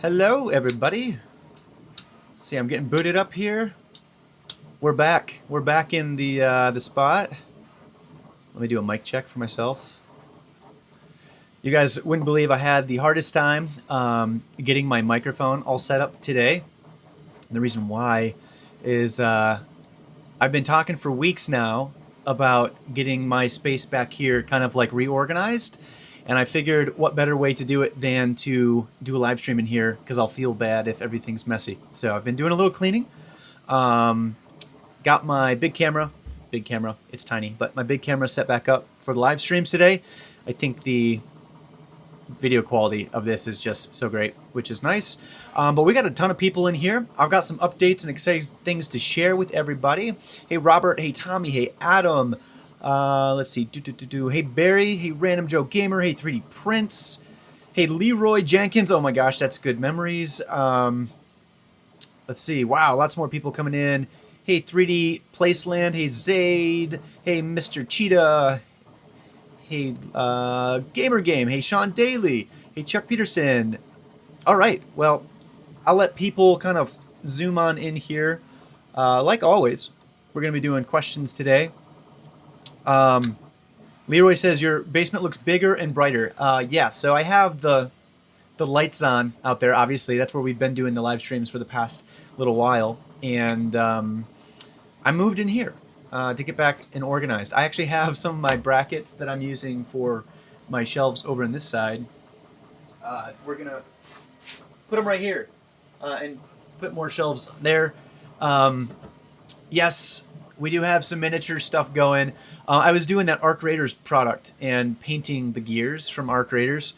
Hello, everybody. See, I'm getting booted up here. We're back. We're back in the spot. Let me do a mic check for myself. You guys wouldn't believe I had the hardest time getting my microphone all set up today. And the reason why is I've been talking for weeks now about getting my space back here kind of like reorganized. And I figured what better way to do it than to do a live stream in here because I'll feel bad if everything's messy. So I've been doing a little cleaning. Got my big camera, it's tiny, but my big camera set back up for the live streams today. I think the video quality of this is just so great, which is nice. But we got a ton of people in here. I've got some updates and exciting things to share with everybody. Hey, Robert. Hey, Tommy. Hey, Adam. Let's see. Hey, Barry. Hey, Random Joe Gamer. Hey, 3D Prince. Hey, Leroy Jenkins. Oh my gosh, that's good memories. Let's see. Wow, lots more people coming in. Hey, 3D Placeland. Hey, Zaid. Hey, Mr. Cheetah. Hey, Gamer Game. Hey, Sean Daly. Hey, Chuck Peterson. All right. Well, I'll let people kind of zoom on in here. Like always, we're going to be doing questions today. Leroy says your basement looks bigger and brighter. Yeah, so I have the lights on out there. Obviously, that's where we've been doing the live streams for the past little while. And I moved in here to get back and organized. I actually have some of my brackets that I'm using for my shelves over on this side. We're going to put them right here and put more shelves there. Yes, we do have some miniature stuff going. I was doing that Arc Raiders product and painting the gears from Arc Raiders.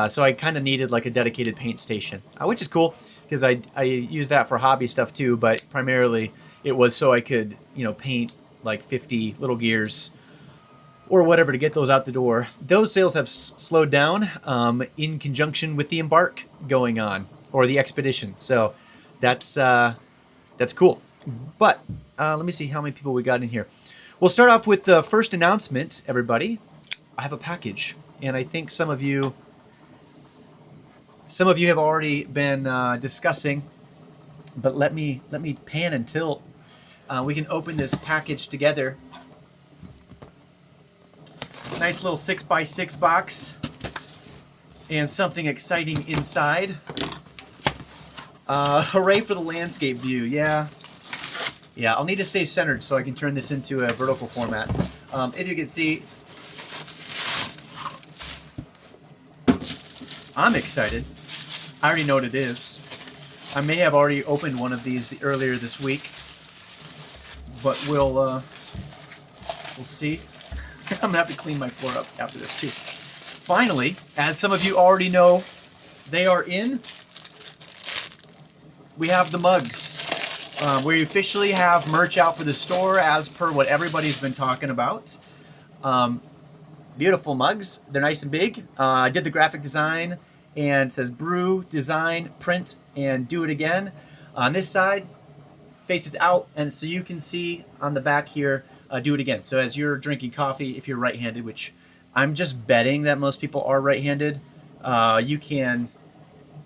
So I kind of needed like a dedicated paint station, which is cool because I use that for hobby stuff too, but primarily it was so I could, paint like 50 little gears or whatever to get those out the door. Those sales have slowed down in conjunction with the Embark going on or the Expedition. So that's cool. But let me see how many people we got in here. We'll start off with the first announcement, everybody. I have a package, and I think some of you have already been discussing, but let me pan and tilt. We can open this package together. Nice little 6x6 box, and something exciting inside. Hooray for the landscape view, yeah. Yeah, I'll need to stay centered so I can turn this into a vertical format. If you can see, I'm excited. I already know what it is. I may have already opened one of these earlier this week, but we'll see. I'm gonna have to clean my floor up after this too. Finally, as some of you already know, they are in. We have the mugs. We officially have merch out for the store as per what everybody's been talking about. Beautiful mugs. They're nice and big. I did the graphic design and it says brew, design, print, and do it again. On this side, faces out, and so you can see on the back here, do it again. So as you're drinking coffee, if you're right-handed, which I'm just betting that most people are right-handed, you can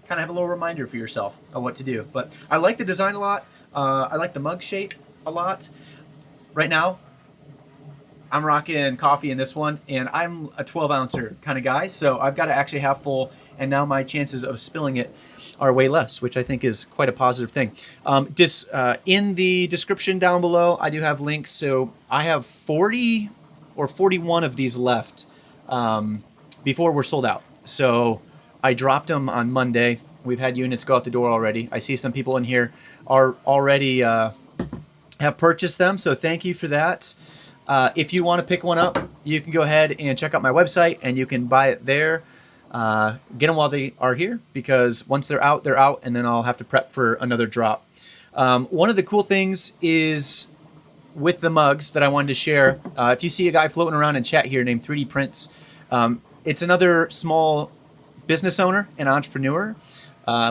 kind of have a little reminder for yourself of what to do. But I like the design a lot. I like the mug shape a lot. Right now, I'm rocking coffee in this one, and I'm a 12-ouncer kind of guy, so I've got to actually have full, and now my chances of spilling it are way less, which I think is quite a positive thing. In the description down below, I do have links, so I have 40 or 41 of these left before we're sold out. So I dropped them on Monday. We've had units go out the door already. I see some people in here are already have purchased them, so thank you for that. If you want to pick one up, you can go ahead and check out my website, and you can buy it there. Get them while they are here, because once they're out, and then I'll have to prep for another drop. One of the cool things is with the mugs that I wanted to share. If you see a guy floating around in chat here named 3D Prince, it's another small business owner and entrepreneur.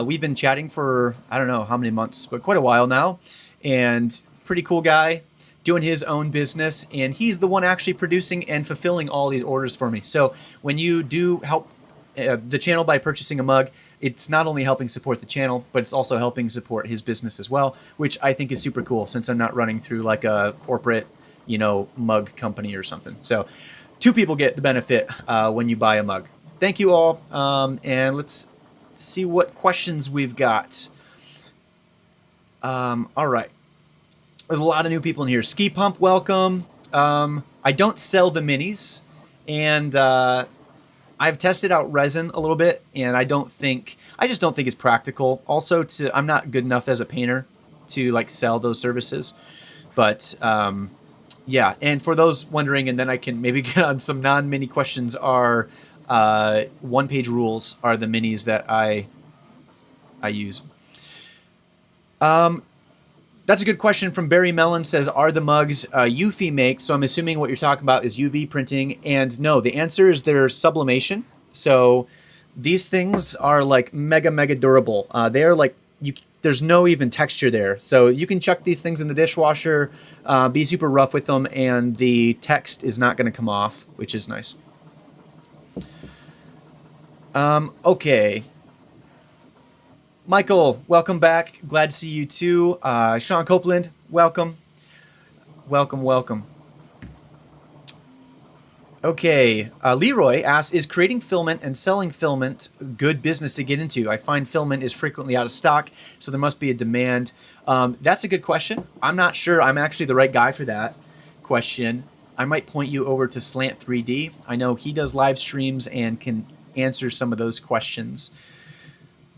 We've been chatting for, I don't know how many months, but quite a while now. And pretty cool guy doing his own business. And he's the one actually producing and fulfilling all these orders for me. So when you do help the channel by purchasing a mug, it's not only helping support the channel, but it's also helping support his business as well, which I think is super cool since I'm not running through like a corporate, mug company or something. So two people get the benefit when you buy a mug. Thank you all. And let's see what questions we've got. All right. There's a lot of new people in here. Ski Pump, welcome. I don't sell the minis, and I've tested out resin a little bit, and I just don't think it's practical. Also, I'm not good enough as a painter to like sell those services. But yeah, and for those wondering, and then I can maybe get on some non-mini questions, are one-page rules are the minis that I use. That's a good question from Barry Mellon. Says, are the mugs UV make? So I'm assuming what you're talking about is UV printing. And no, the answer is they're sublimation. So these things are like mega durable. They're like, there's no even texture there. So you can chuck these things in the dishwasher, be super rough with them, and the text is not going to come off, which is nice. Okay. Michael, welcome back. Glad to see you too. Sean Copeland, welcome. Welcome. Okay. Leroy asks, is creating filament and selling filament good business to get into? I find filament is frequently out of stock, so there must be a demand. That's a good question. I'm not sure I'm actually the right guy for that question. I might point you over to Slant 3D. I know he does live streams and can answer some of those questions.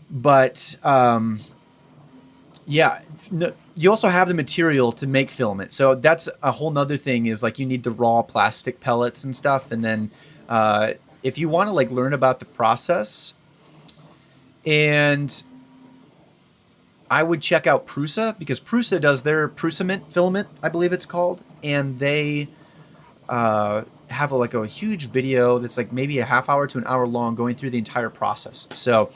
But yeah, you also have the material to make filament. So that's a whole nother thing, is like you need the raw plastic pellets and stuff. And then if you want to like learn about the process, and I would check out Prusa, because Prusa does their Prusament filament, I believe it's called. And they have like a huge video that's like maybe a half hour to an hour long going through the entire process. So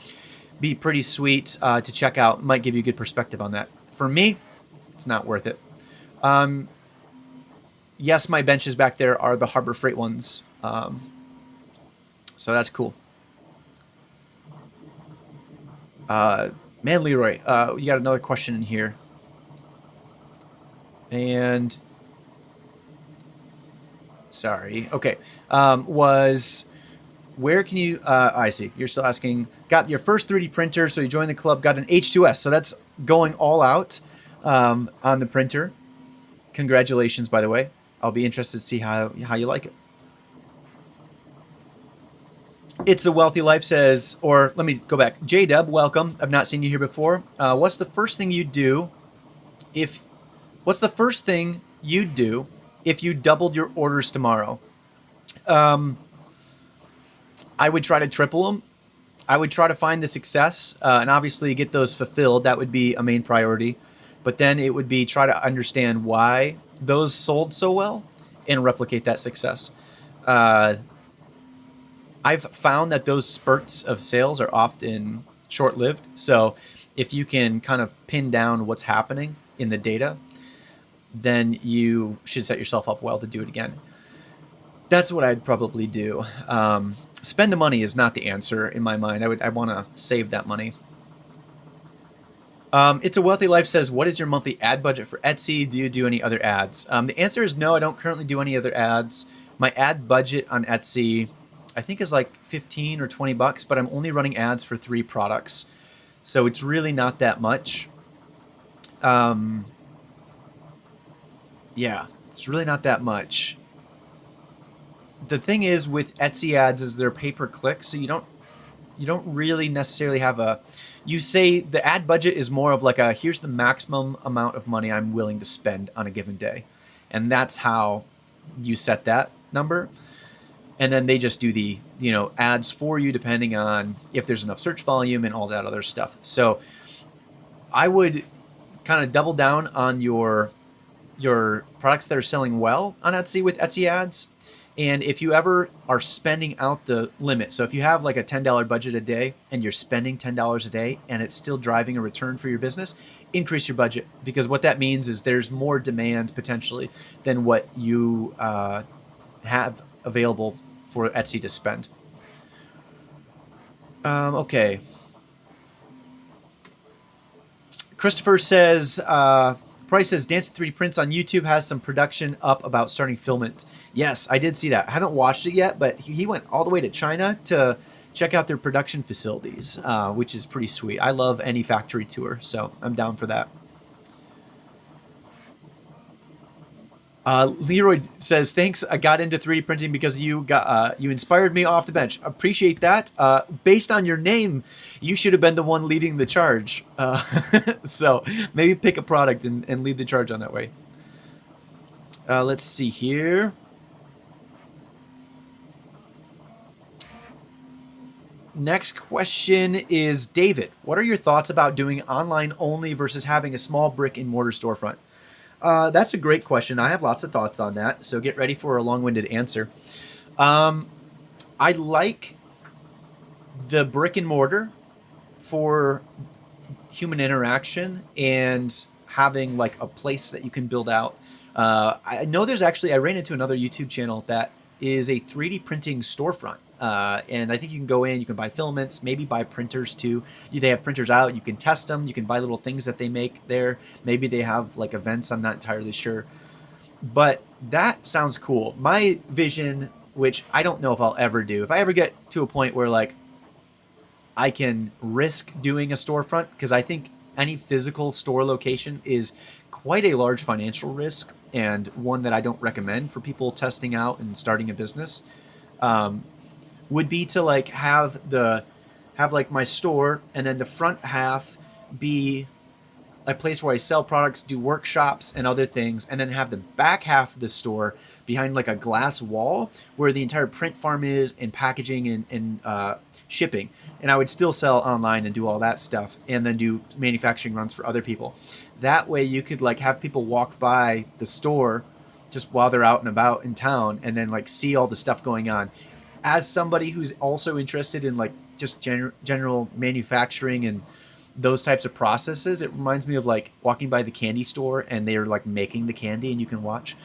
be pretty sweet to check out. Might give you a good perspective on that. For me, it's not worth it. Yes, my benches back there are the Harbor Freight ones. So that's cool. Man, Leroy, you got another question in here. And sorry. Okay. Where can you, I see. You're still asking, got your first 3D printer, so you joined the club, got an H2S. So that's going all out on the printer. Congratulations, by the way. I'll be interested to see how you like it. It's a Wealthy Life says, or let me go back. J-Dub, welcome. I've not seen you here before. What's the first thing you'd do if you doubled your orders tomorrow? I would try to triple them. I would try to find the success and obviously get those fulfilled. That would be a main priority. But then it would be try to understand why those sold so well and replicate that success. I've found that those spurts of sales are often short-lived. So if you can kind of pin down what's happening in the data, then you should set yourself up well to do it again. That's what I'd probably do. Spend the money is not the answer in my mind. I want to save that money. It's a Wealthy Life says, what is your monthly ad budget for Etsy? Do you do any other ads? The answer is no, I don't currently do any other ads. My ad budget on Etsy, I think, is like 15 or 20 bucks, but I'm only running ads for 3 products. So it's really not that much. Yeah, it's really not that much. The thing is with Etsy ads is they're pay-per-click, so you don't really necessarily have you say the ad budget is more of like here's the maximum amount of money I'm willing to spend on a given day. And that's how you set that number. And then they just do the, ads for you depending on if there's enough search volume and all that other stuff. So I would kind of double down on your products that are selling well on Etsy with Etsy ads. And if you ever are spending out the limit, so if you have like a $10 budget a day and you're spending $10 a day and it's still driving a return for your business, increase your budget, because what that means is there's more demand potentially than what you have available for Etsy to spend. Okay. Christopher says, Price says, Dance 3D Prints on YouTube has some production up about starting filament. Yes, I did see that. I haven't watched it yet, but he went all the way to China to check out their production facilities, which is pretty sweet. I love any factory tour, so I'm down for that. Leroy says, "Thanks. I got into 3D printing because you inspired me off the bench. Appreciate that. Based on your name, you should have been the one leading the charge. So maybe pick a product and lead the charge on that way." Let's see here. Next question is David. What are your thoughts about doing online only versus having a small brick and mortar storefront? That's a great question. I have lots of thoughts on that, so get ready for a long-winded answer. I like the brick and mortar for human interaction and having like a place that you can build out. I know there's actually, I ran into another YouTube channel that is a 3D printing storefront. And I think you can go in, you can buy filaments, maybe buy printers too. They have printers out, you can test them, you can buy little things that they make there. Maybe they have like events, I'm not entirely sure. But that sounds cool. My vision, which I don't know if I'll ever do, if I ever get to a point where like I can risk doing a storefront, because I think any physical store location is quite a large financial risk and one that I don't recommend for people testing out and starting a business. Would be to like have like my store and then the front half be a place where I sell products, do workshops and other things, and then have the back half of the store behind like a glass wall where the entire print farm is and packaging and shipping. And I would still sell online and do all that stuff and then do manufacturing runs for other people. That way you could like have people walk by the store just while they're out and about in town and then like see all the stuff going on. As somebody who's also interested in like just general manufacturing and those types of processes, it reminds me of like walking by the candy store and they're like making the candy and you can watch.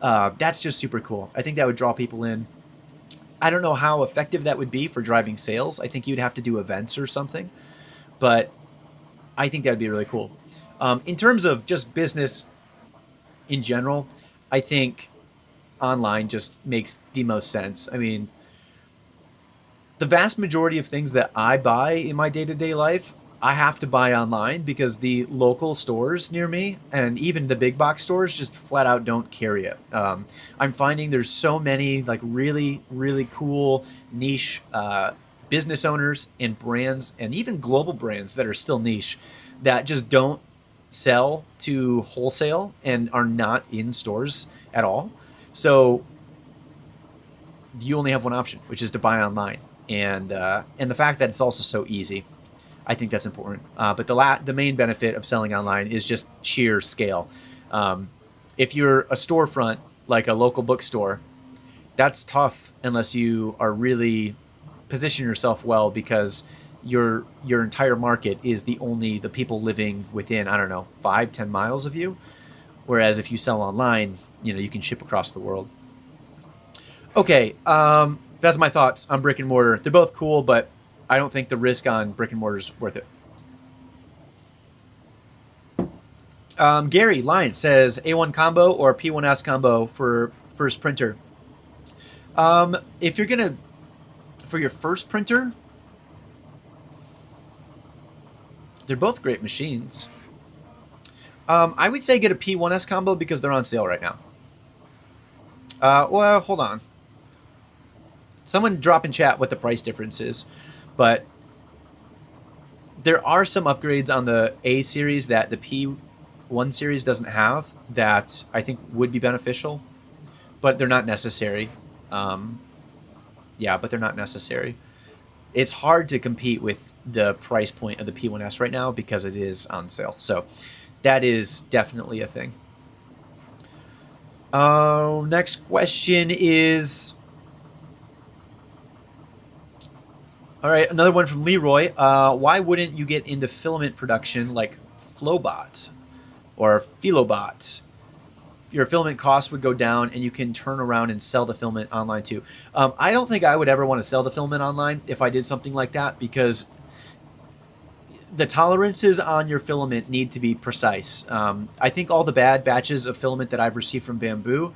That's just super cool. I think that would draw people in. I don't know how effective that would be for driving sales. I think you'd have to do events or something, but I think that would be really cool. In terms of just business in general, I think online just makes the most sense. I mean, the vast majority of things that I buy in my day-to-day life, I have to buy online because the local stores near me and even the big box stores just flat out don't carry it. I'm finding there's so many like really, really cool niche business owners and brands and even global brands that are still niche that just don't sell to wholesale and are not in stores at all. So you only have one option, which is to buy online. And the fact that it's also so easy, I think that's important. But the main benefit of selling online is just sheer scale. If you're a storefront like a local bookstore, that's tough unless you are really position yourself well because your entire market is the people living within, I don't know, 5-10 miles of you. Whereas if you sell online, you can ship across the world. Okay. That's my thoughts on brick and mortar. They're both cool, but I don't think the risk on brick and mortar is worth it. Gary Lyons says A1 combo or P1S combo for first printer. If you're gonna for your first printer, they're both great machines. I would say get a P1S combo because they're on sale right now. Well, hold on. Someone drop in chat what the price difference is, but there are some upgrades on the A series that the P1 series doesn't have that I think would be beneficial, but they're not necessary. But they're not necessary. It's hard to compete with the price point of the P1S right now because it is on sale. So that is definitely a thing. Next question is... All right, another one from Leroy. Why wouldn't you get into filament production like Flowbot or Philobot? Your filament cost would go down and you can turn around and sell the filament online too. I don't think I would ever want to sell the filament online if I did something like that because the tolerances on your filament need to be precise. I think all the bad batches of filament that I've received from Bamboo,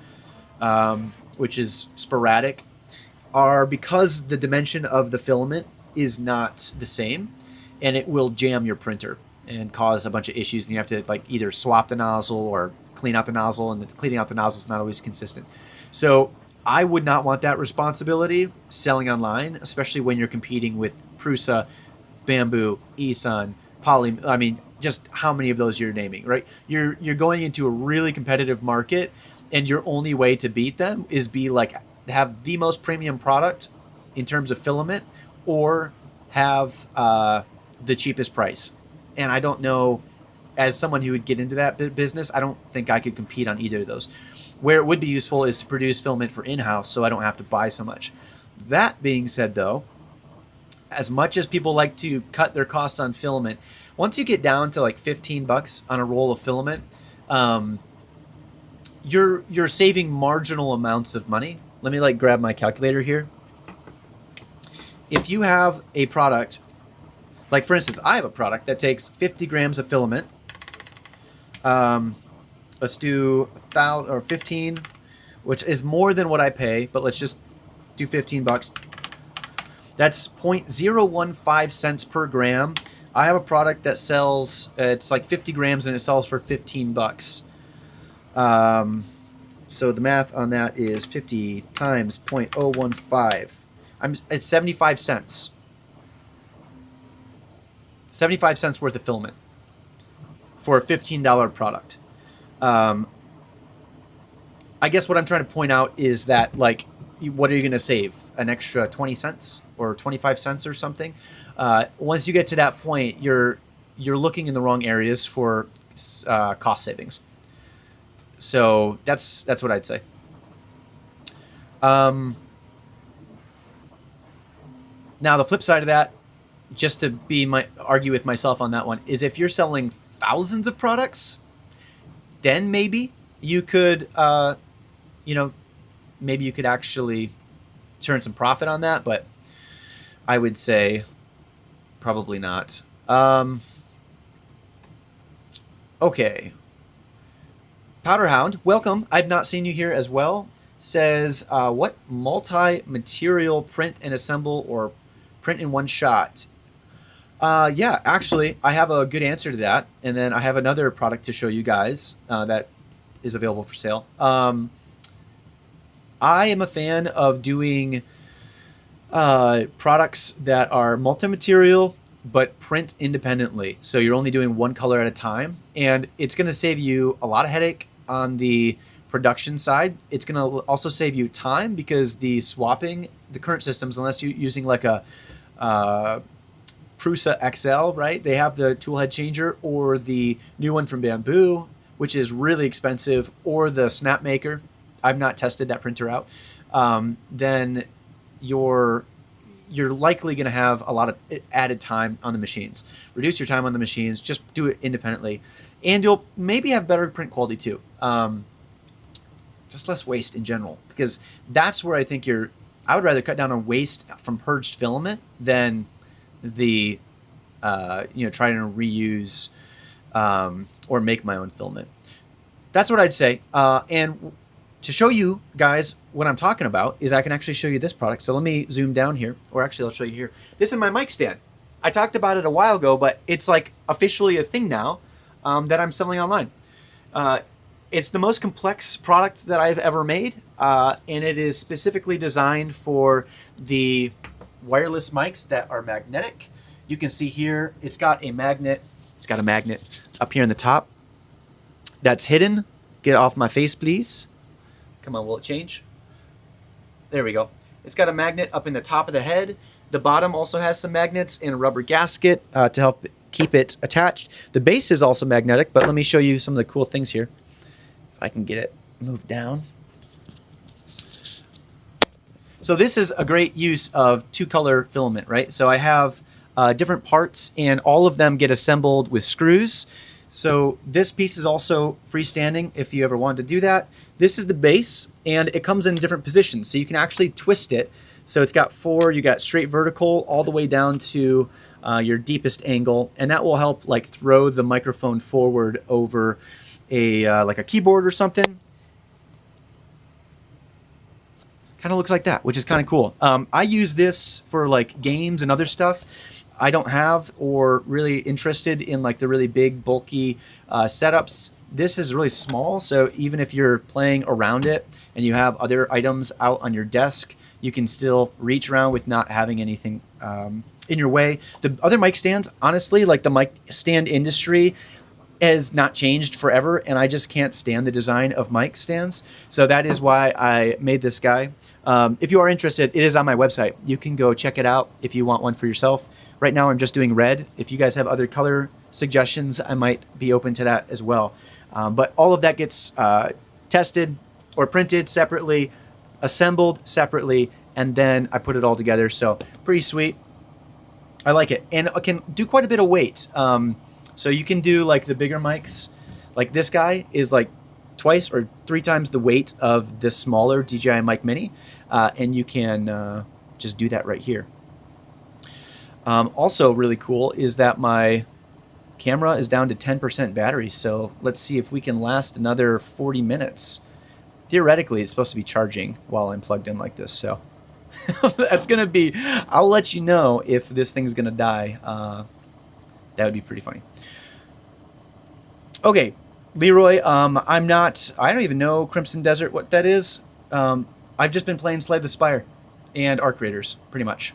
which is sporadic, are because the dimension of the filament is not the same, and it will jam your printer and cause a bunch of issues, and you have to like either swap the nozzle or clean out the nozzle, and cleaning out the nozzle is not always consistent. So I would not want that responsibility selling online, especially when you're competing with Prusa, Bamboo, eSun, Poly. I mean, just how many of those you're naming, right? You're going into a really competitive market, and your only way to beat them is be like have the most premium product in terms of filament, or have the cheapest price. And I don't know, as someone who would get into that business, I don't think I could compete on either of those. Where it would be useful is to produce filament for in-house, so I don't have to buy so much. That being said, though, as much as people like to cut their costs on filament, once you get down to like $15 on a roll of filament, you're saving marginal amounts of money. Let me like grab my calculator here. If you have a product, like for instance, I have a product that takes 50 grams of filament. Let's do 1,000 or 15, which is more than what I pay, but let's just do $15. That's 0.015 cents per gram. I have a product that sells, it's like 50 grams and it sells for $15. So the math on that is 50 times 0.015. It's 75 cents. 75 cents worth of filament for a $15 product. I guess what I'm trying to point out is that, like, what are you going to save? An extra 20 cents or 25 cents or something? Once you get to that point, you're looking in the wrong areas for cost savings. So that's what I'd say. Now the flip side of that, just to argue with myself on that one, is if you're selling thousands of products, then maybe you could, maybe you could actually turn some profit on that, but I would say probably not. Okay. Powderhound, welcome. I've not seen you here as well. Says, what multi-material print and assemble or print in one shot? Yeah, actually, I have a good answer to that. And then I have another product to show you guys that is available for sale. I am a fan of doing products that are multi-material but print independently. So you're only doing one color at a time. And it's going to save you a lot of headache on the production side. It's going to also save you time, because the swapping, the current systems, unless you're using like a Prusa XL, right? They have the tool head changer, or the new one from Bamboo, which is really expensive, or the Snap Maker. I've not tested that printer out. Then you're likely going to have a lot of added time on the machines. Reduce your time on the machines. Just do it independently, and you'll maybe have better print quality too. Just less waste in general, because that's where I think I would rather cut down on waste from purged filament than the trying to reuse or make my own filament. That's what I'd say. And to show you guys what I'm talking about is I can actually show you this product. So let me zoom down here, or actually I'll show you here. This is my mic stand. I talked about it a while ago, but it's like officially a thing now that I'm selling online. It's the most complex product that I've ever made, and it is specifically designed for the wireless mics that are magnetic. You can see here, it's got a magnet. It's got a magnet up here in the top that's hidden. Get off my face, please. Come on, will it change? There we go. It's got a magnet up in the top of the head. The bottom also has some magnets and a rubber gasket to help keep it attached. The base is also magnetic, but let me show you some of the cool things here. If I can get it moved down. So this is a great use of two-color filament, right? So I have different parts, and all of them get assembled with screws. So this piece is also freestanding if you ever wanted to do that. This is the base, and it comes in different positions, so you can actually twist it So it's got 4. You got straight vertical all the way down to your deepest angle, and that will help like throw the microphone forward over a like a keyboard or something. Kind of looks like that, which is kind of cool. I use this for like games and other stuff. I don't have or really interested in like the really big bulky setups. This is really small, so even if you're playing around it and you have other items out on your desk, you can still reach around with not having anything in your way. The other mic stands, honestly, like the mic stand industry has not changed forever, and I just can't stand the design of mic stands. So that is why I made this guy. If you are interested, it is on my website. You can go check it out if you want one for yourself. Right now I'm just doing red. If you guys have other color suggestions, I might be open to that as well. But all of that gets tested or printed separately, assembled separately, and then I put it all together. So pretty sweet. I like it. And I can do quite a bit of weight. So you can do like the bigger mics. Like this guy is like twice or 3 times the weight of this smaller DJI Mic Mini. And you can just do that right here. Also really cool is that my camera is down to 10% battery. So let's see if we can last another 40 minutes. Theoretically, it's supposed to be charging while I'm plugged in like this. So that's going to be, I'll let you know if this thing's going to die. That would be pretty funny. Okay, Leroy, I don't even know Crimson Desert, what that is. I've just been playing Slay the Spire and Arc Raiders, pretty much.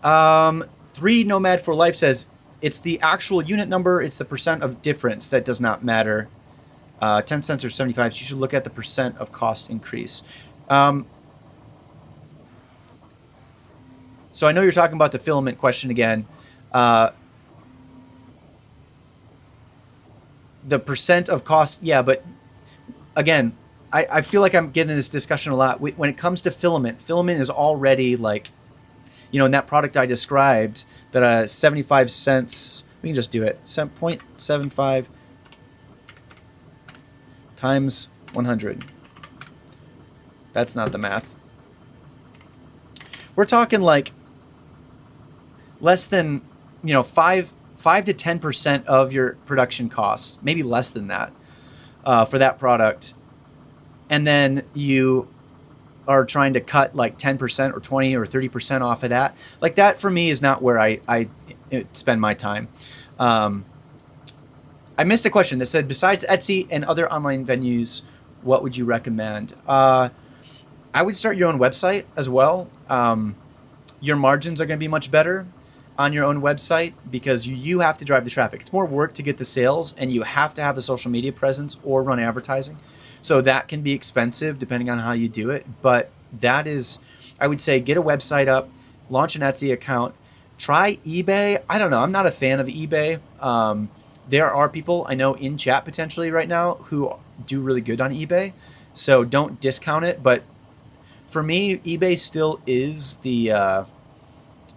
3 Nomad for Life says, it's the actual unit number, it's the percent of difference that does not matter. 10 cents or 75, you should look at the percent of cost increase. So I know you're talking about the filament question again. The percent of cost, yeah, but again, I feel like I'm getting this discussion a lot. When it comes to filament is already like, you know, in that product I described, that 75 cents, we can just do it, 0.75 times 100. That's not the math. We're talking like less than, you know, 5 to 10% of your production costs, maybe less than that, for that product. And then you are trying to cut like 10% or 20 or 30% off of that. Like that for me is not where I spend my time. I missed a question that said, besides Etsy and other online venues, what would you recommend? I would start your own website as well. Your margins are going to be much better on your own website because you have to drive the traffic. It's more work to get the sales, and you have to have a social media presence or run advertising. So that can be expensive depending on how you do it. But that is, I would say, get a website up, launch an Etsy account, try eBay. I don't know. I'm not a fan of eBay. There are people I know in chat potentially right now who do really good on eBay. So don't discount it. But for me, eBay still is the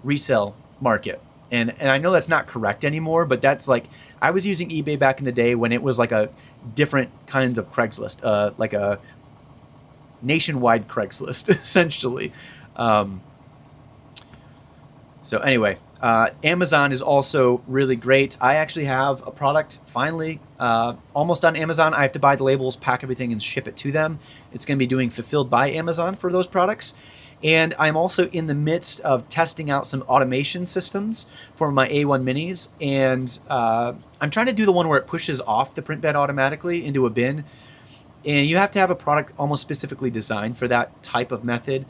resale market. And I know that's not correct anymore, but that's like, I was using eBay back in the day when it was like a different kinds of Craigslist, like a nationwide Craigslist, essentially. So anyway, Amazon is also really great. I actually have a product finally almost on Amazon. I have to buy the labels, pack everything, and ship it to them. It's going to be doing fulfilled by Amazon for those products. And I'm also in the midst of testing out some automation systems for my A1 minis. And I'm trying to do the one where it pushes off the print bed automatically into a bin. And you have to have a product almost specifically designed for that type of method.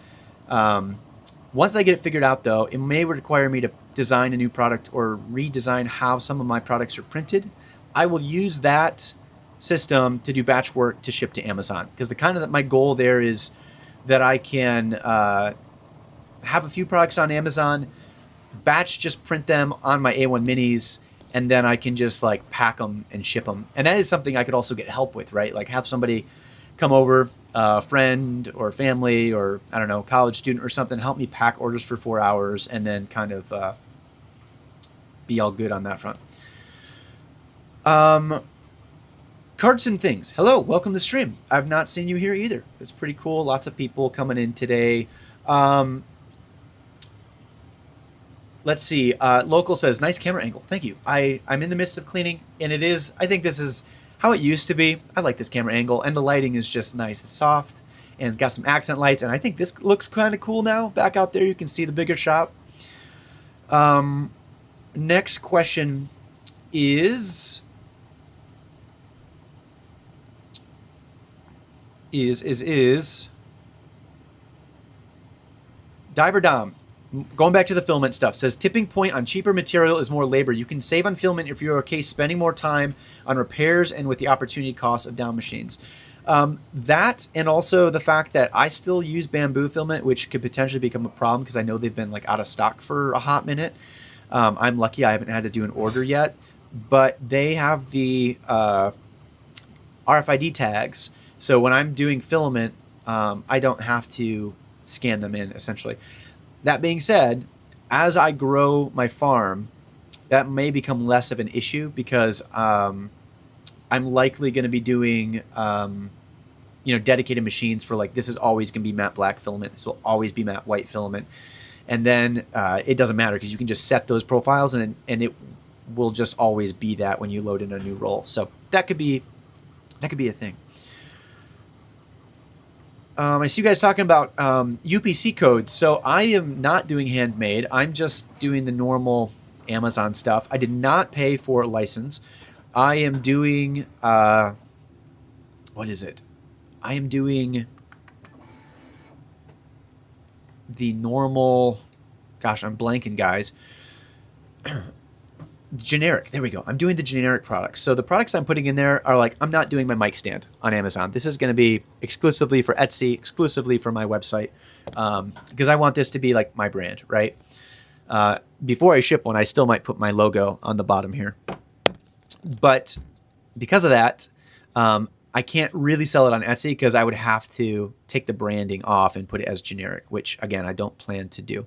Once I get it figured out, though, it may require me to design a new product or redesign how some of my products are printed. I will use that system to do batch work to ship to Amazon, because my goal there is that I can have a few products on Amazon, batch just print them on my A1 minis, and then I can just like pack them and ship them. And that is something I could also get help with, right? Like have somebody come over, a friend or family or, I don't know, college student or something, help me pack orders for 4 hours and then kind of be all good on that front. Cards and Things. Hello, welcome to the stream. I've not seen you here either. It's pretty cool. Lots of people coming in today. Um, let's see. Local says, nice camera angle. Thank you. I'm in the midst of cleaning, and it is, I think this is how it used to be. I like this camera angle, and the lighting is just nice. It's soft, and got some accent lights, and I think this looks kind of cool now. Back out there, you can see the bigger shop. Next question is Diver Dom, going back to the filament stuff, says tipping point on cheaper material is more labor. You can save on filament if you're okay spending more time on repairs and with the opportunity cost of down machines. That, and also the fact that I still use bamboo filament, which could potentially become a problem because I know they've been like out of stock for a hot minute. I'm lucky I haven't had to do an order yet, but they have the RFID tags. So when I'm doing filament, I don't have to scan them in, essentially. That being said, as I grow my farm, that may become less of an issue because I'm likely going to be doing dedicated machines for, like, this is always going to be matte black filament, this will always be matte white filament, and then it doesn't matter because you can just set those profiles and it will just always be that when you load in a new roll. So that could be a thing. I see you guys talking about UPC codes. So I am not doing handmade. I'm just doing the normal Amazon stuff. I did not pay for a license. I am doing, what is it? I am doing the normal, gosh, I'm blanking, guys. Generic. There we go. I'm doing the generic products. So the products I'm putting in there are like, I'm not doing my mic stand on Amazon. This is going to be exclusively for Etsy, exclusively for my website, because I want this to be like my brand, right? Before I ship one, I still might put my logo on the bottom here. But because of that, I can't really sell it on Etsy because I would have to take the branding off and put it as generic, which again, I don't plan to do.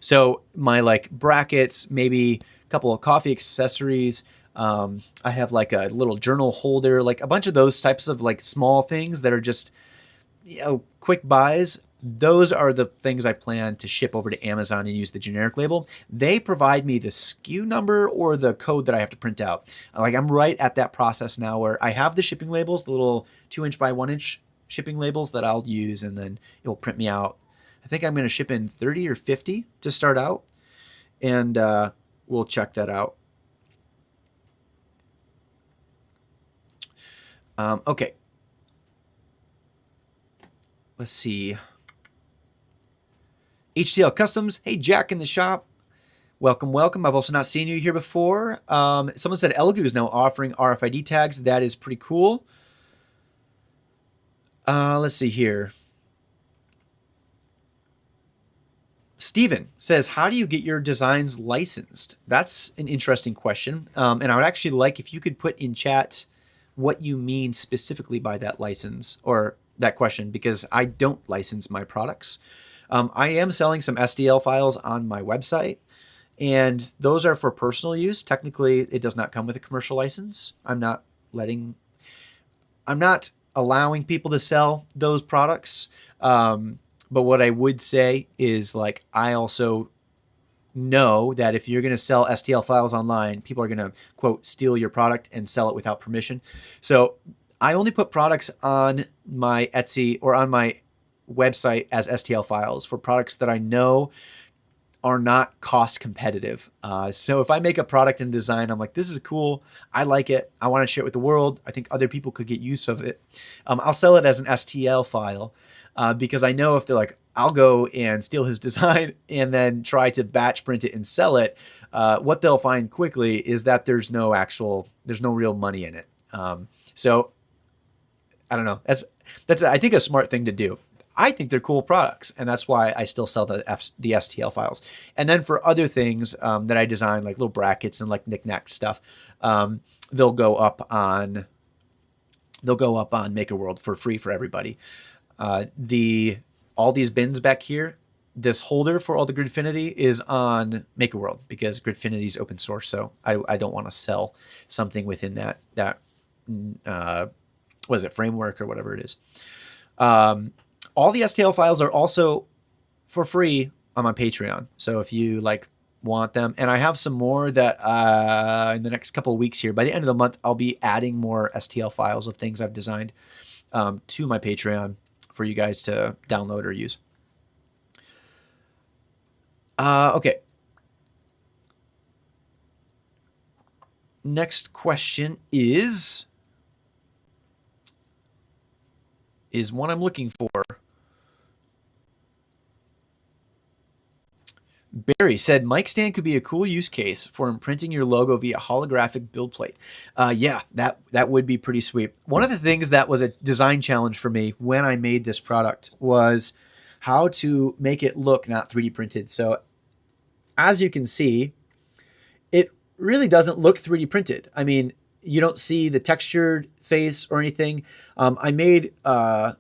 So my like brackets, maybe a couple of coffee accessories. I have like a little journal holder, like a bunch of those types of like small things that are just, quick buys. Those are the things I plan to ship over to Amazon and use the generic label. They provide me the SKU number or the code that I have to print out. Like, I'm right at that process now where I have the shipping labels, the little 2-inch by 1-inch shipping labels that I'll use, and then it will print me out. I think I'm going to ship in 30 or 50 to start out, and we'll check that out. Okay. Let's see. HTL Customs. Hey, Jack in the shop. Welcome, welcome. I've also not seen you here before. Someone said Elgu is now offering RFID tags. That is pretty cool. Let's see here. Steven says, how do you get your designs licensed? That's an interesting question. And I would actually like if you could put in chat what you mean specifically by that license or that question, because I don't license my products. I am selling some STL files on my website, and those are for personal use. Technically, it does not come with a commercial license. I'm not allowing people to sell those products. But what I would say is, like, I also know that if you're going to sell STL files online, people are going to, quote, steal your product and sell it without permission. So I only put products on my Etsy or on my website as STL files for products that I know are not cost competitive. So if I make a product and design, I'm like, this is cool, I like it, I want to share it with the world, I think other people could get use of it, I'll sell it as an STL file, because I know if they're like, I'll go and steal his design and then try to batch print it and sell it, what they'll find quickly is that there's no real money in it. So I don't know. That's I think a smart thing to do. I think they're cool products, and that's why I still sell the STL files. And then for other things that I design, like little brackets and like knickknack stuff, they'll go up on MakerWorld for free for everybody. All these bins back here, this holder for all the Gridfinity is on MakerWorld because Gridfinity is open source. So I don't want to sell something within that what is it, framework or whatever it is. All the STL files are also for free on my Patreon. So if you like want them, and I have some more that in the next couple of weeks here, by the end of the month, I'll be adding more STL files of things I've designed to my Patreon for you guys to download or use. Okay. Next question is one I'm looking for. Barry said, mic stand could be a cool use case for imprinting your logo via holographic build plate. Yeah, that would be pretty sweet. One of the things that was a design challenge for me when I made this product was how to make it look not 3D printed. So as you can see, it really doesn't look 3D printed. I mean, you don't see the textured face or anything. I made I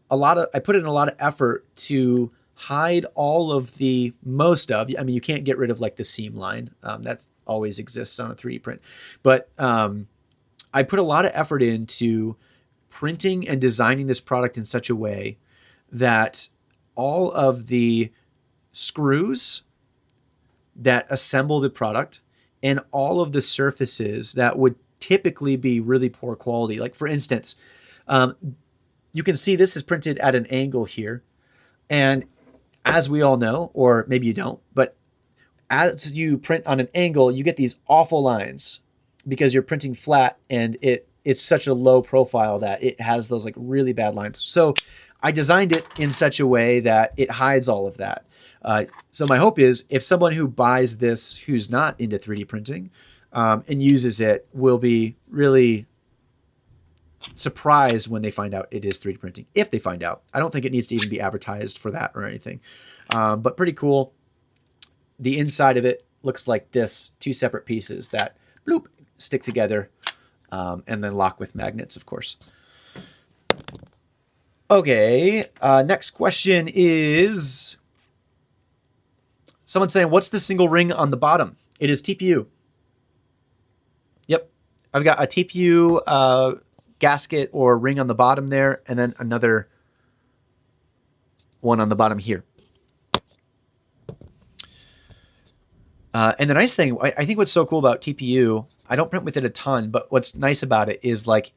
put in a lot of effort to hide all of I mean, you can't get rid of like the seam line. That always exists on a 3D print. But I put a lot of effort into printing and designing this product in such a way that all of the screws that assemble the product and all of the surfaces that would typically be really poor quality. Like for instance, you can see this is printed at an angle here. And as we all know, or maybe you don't, but as you print on an angle, you get these awful lines because you're printing flat and it's such a low profile that it has those like really bad lines. So I designed it in such a way that it hides all of that. So my hope is if someone who buys this, who's not into 3D printing and uses it, will be really surprised when they find out it is 3D printing. If they find out, I don't think it needs to even be advertised for that or anything, but pretty cool. The inside of it looks like this, two separate pieces that bloop, stick together and then lock with magnets, of course. Okay, next question is someone saying, what's the single ring on the bottom? It is TPU. Yep, I've got a TPU gasket or ring on the bottom there, and then another one on the bottom here. And the nice thing, I think what's so cool about TPU, I don't print with it a ton, but what's nice about it is like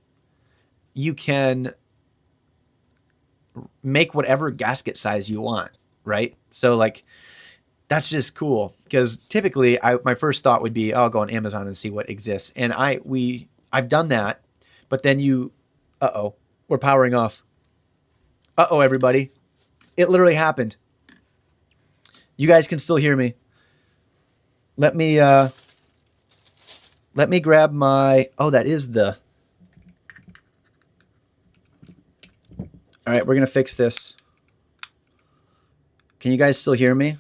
you can make whatever gasket size you want, right? So like that's just cool because typically my first thought would be, oh, I'll go on Amazon and see what exists. And I've done that, but then we're powering off. Everybody, it literally happened. You guys can still hear me. Let me grab my, that is the, all right, we're going to fix this. Can you guys still hear me?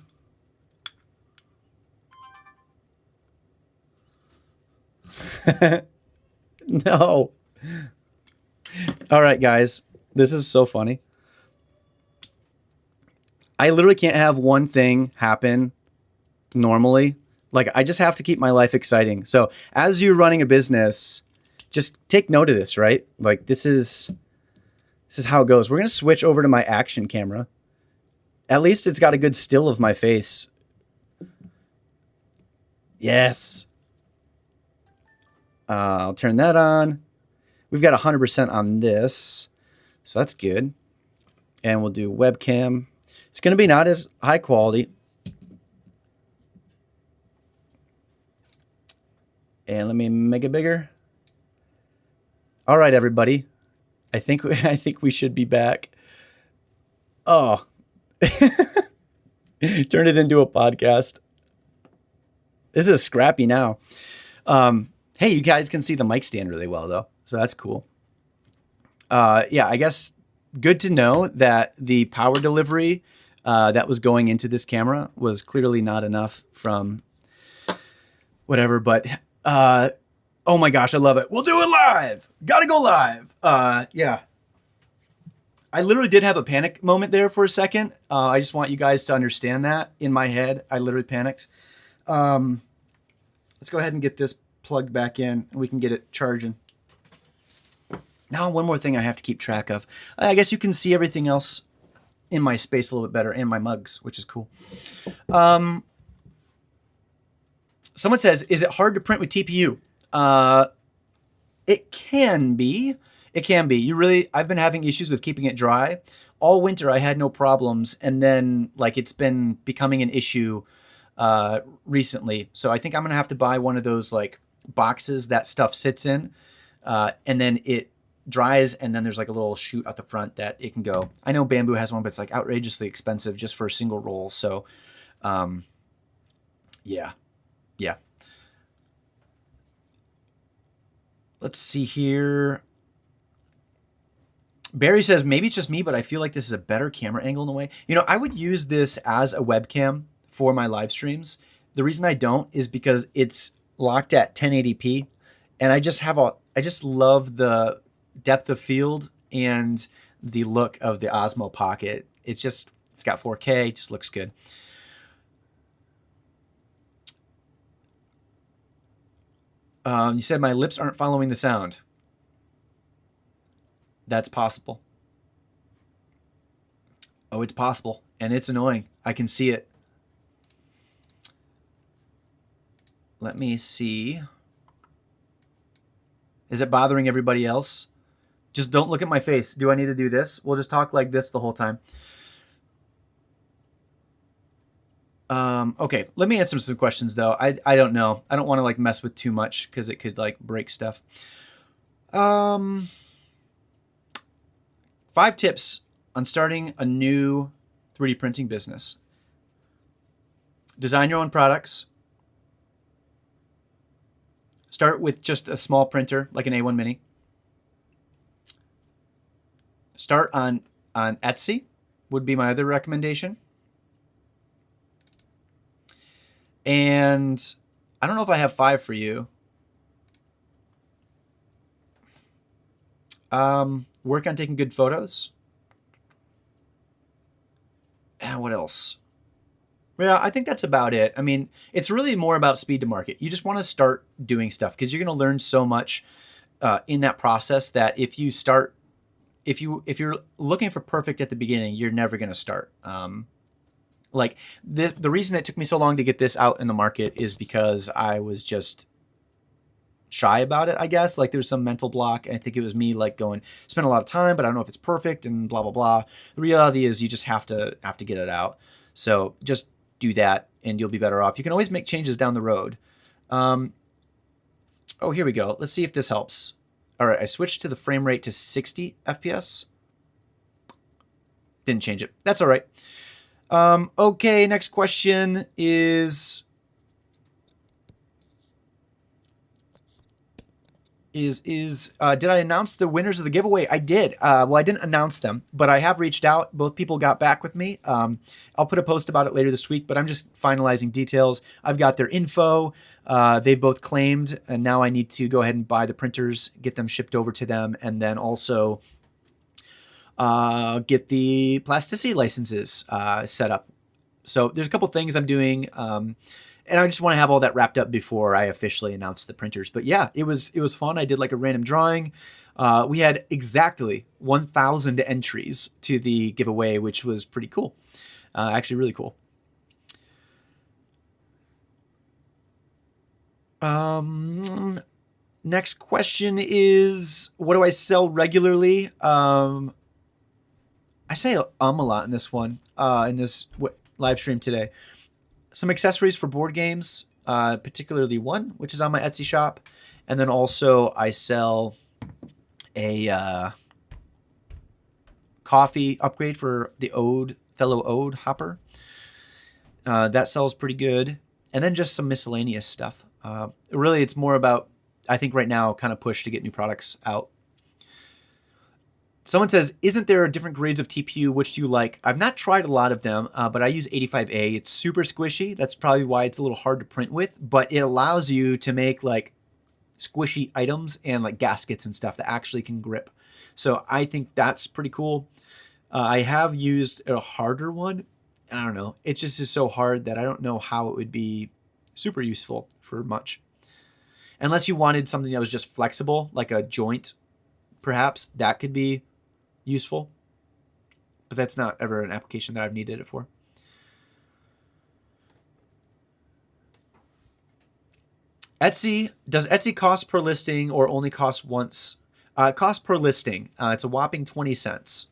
No. All right, guys, this is so funny. I literally can't have one thing happen normally. Like I just have to keep my life exciting. So as you're running a business, just take note of this, right? Like this is how it goes. We're going to switch over to my action camera. At least it's got a good still of my face. Yes. I'll turn that on. We've got 100% on this. So that's good. And we'll do webcam. It's going to be not as high quality. And let me make it bigger. All right, everybody. I think we should be back. Oh. Turn it into a podcast. This is scrappy now. Hey, you guys can see the mic stand really well though. So that's cool. Yeah, I guess good to know that the power delivery that was going into this camera was clearly not enough from whatever, but oh my gosh, I love it. We'll do it live. Gotta go live. Yeah. I literally did have a panic moment there for a second. I just want you guys to understand that in my head, I literally panicked. Let's go ahead and get this plugged back in and we can get it charging. Now, one more thing I have to keep track of. I guess you can see everything else in my space a little bit better, and my mugs, which is cool. Someone says, is it hard to print with TPU? It can be. It can be. I've been having issues with keeping it dry. All winter I had no problems, and then like it's been becoming an issue recently. So I think I'm gonna have to buy one of those like boxes that stuff sits in, and then it dries, and then there's like a little chute at the front that it can go. I know Bamboo has one, but it's like outrageously expensive just for a single roll. So yeah. Let's see here. Barry says, maybe it's just me, but I feel like this is a better camera angle in a way. You know, I would use this as a webcam for my live streams. The reason I don't is because it's locked at 1080p, and I just love the depth of field and the look of the Osmo Pocket. It's got 4K, it just looks good. You said my lips aren't following the sound. That's possible. Oh, it's possible. And it's annoying. I can see it. Let me see. Is it bothering everybody else? Just don't look at my face. Do I need to do this? We'll just talk like this the whole time. Okay, let me answer some questions though. I don't know. I don't want to like mess with too much because it could like break stuff. 5 tips on starting a new 3D printing business. Design your own products. Start with just a small printer like an A1 Mini. Start on Etsy would be my other recommendation. And I don't know if I have 5 for you. Work on taking good photos. And what else? Yeah, I think that's about it. I mean, it's really more about speed to market. You just want to start doing stuff because you're going to learn so much in that process that if you're looking for perfect at the beginning, you're never going to start. Like the reason it took me so long to get this out in the market is because I was just shy about it, I guess. Like there's some mental block. I think it was me like going, spend a lot of time, but I don't know if it's perfect and blah, blah, blah. The reality is you just have to get it out. So just do that and you'll be better off. You can always make changes down the road. Oh, here we go. Let's see if this helps. All right, I switched to the frame rate to 60 FPS. Didn't change it. That's all right. Okay, next question is did I announce the winners of the giveaway? I did. Well, I didn't announce them, but I have reached out. Both people got back with me. I'll put a post about it later this week, but I'm just finalizing details. I've got their info. They've both claimed, and now I need to go ahead and buy the printers, get them shipped over to them, and then also get the plasticity licenses set up. So there's a couple things I'm doing. And I just want to have all that wrapped up before I officially announce the printers. But yeah, it was fun. I did like a random drawing. We had exactly 1,000 entries to the giveaway, which was pretty cool. Actually, really cool. Next question is, what do I sell regularly? I say a lot in this one, in this live stream today. Some accessories for board games, particularly one, which is on my Etsy shop. And then also I sell a coffee upgrade for the fellow Ode hopper. That sells pretty good. And then just some miscellaneous stuff. Really, it's more about, I think right now, kind of push to get new products out. Someone says, isn't there different grades of TPU? Which do you like? I've not tried a lot of them, but I use 85A. It's super squishy. That's probably why it's a little hard to print with, but it allows you to make like squishy items and like gaskets and stuff that actually can grip. So I think that's pretty cool. I have used a harder one. I don't know. It just is so hard that I don't know how it would be super useful for much. Unless you wanted something that was just flexible, like a joint, perhaps that could be useful. but that's not ever an application that I've needed it for. Etsy, does Etsy cost per listing or only cost once? Cost per listing. It's a whopping 20 cents.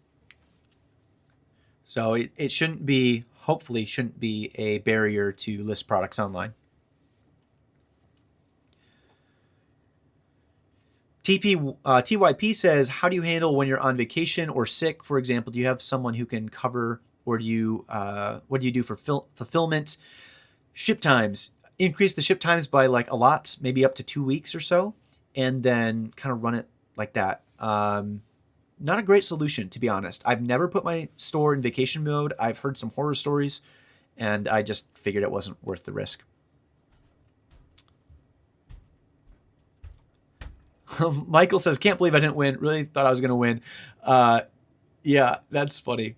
So it shouldn't be, hopefully shouldn't be a barrier to list products online. TYP says, how do you handle when you're on vacation or sick? For example, do you have someone who can cover, or do you, what do you do for fulfillment? Ship times, increase the ship times by like a lot, maybe up to 2 weeks or so, and then kind of run it like that. Not a great solution, to be honest. I've never put my store in vacation mode. I've heard some horror stories, and I just figured it wasn't worth the risk. Michael says, can't believe I didn't win. Really thought I was going to win. Yeah, that's funny.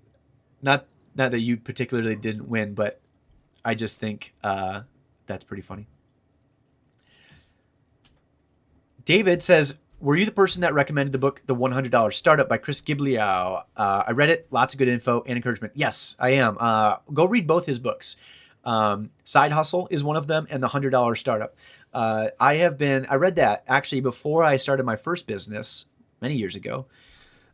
Not that you particularly didn't win, but I just think that's pretty funny. David says, were you the person that recommended the book, The $100 Startup by Chris Giglio? I read it. Lots of good info and encouragement. Yes, I am. Go read both his books. Side Hustle is one of them, and The $100 Startup. I read that actually before I started my first business many years ago,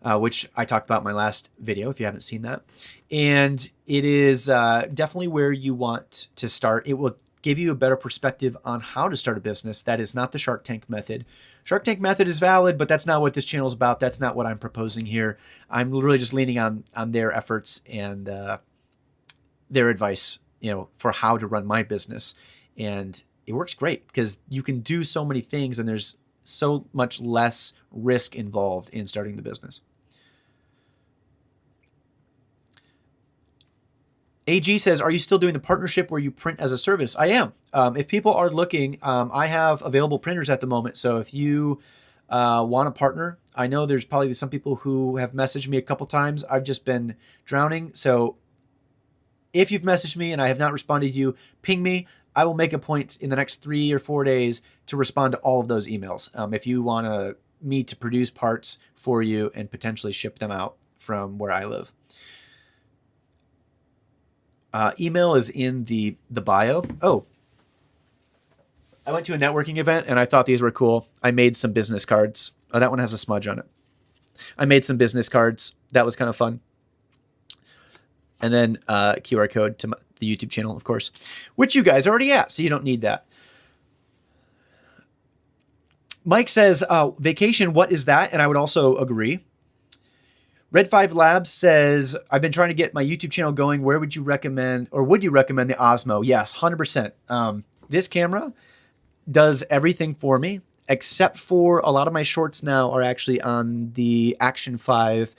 which I talked about in my last video, if you haven't seen that. And it is definitely where you want to start. It will give you a better perspective on how to start a business. That is not the Shark Tank method. Shark Tank method is valid, but that's not what this channel is about. That's not what I'm proposing here. I'm really just leaning on their efforts and their advice, for how to run my business. And it works great because you can do so many things and there's so much less risk involved in starting the business. AG says, are you still doing the partnership where you print as a service? I am. If people are looking, I have available printers at the moment. So if you want to partner, I know there's probably some people who have messaged me a couple times. I've just been drowning. So if you've messaged me and I have not responded to you, ping me. I will make a point in the next 3 or 4 days to respond to all of those emails. If you want me to produce parts for you and potentially ship them out from where I live. Email is in the bio. Oh, I went to a networking event and I thought these were cool. I made some business cards. Oh, that one has a smudge on it. I made some business cards. That was kind of fun. And then QR code to the YouTube channel, of course, which you guys are already at, so you don't need that. Mike says, vacation, what is that? And I would also agree. Red 5 Labs says, I've been trying to get my YouTube channel going. Where would you recommend, or would you recommend the Osmo? Yes, 100%. This camera does everything for me, except for a lot of my shorts now are actually on the Action 5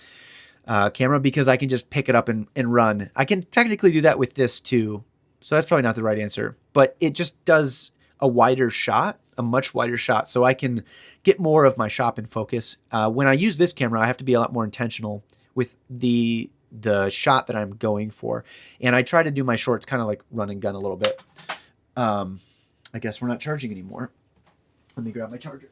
camera because I can just pick it up and run. I can technically do that with this too. So that's probably not the right answer, but it just does a wider shot, a much wider shot. So I can get more of my shop in focus. When I use this camera, I have to be a lot more intentional with the shot that I'm going for. And I try to do my shorts kind of like run and gun a little bit. I guess we're not charging anymore. Let me grab my charger.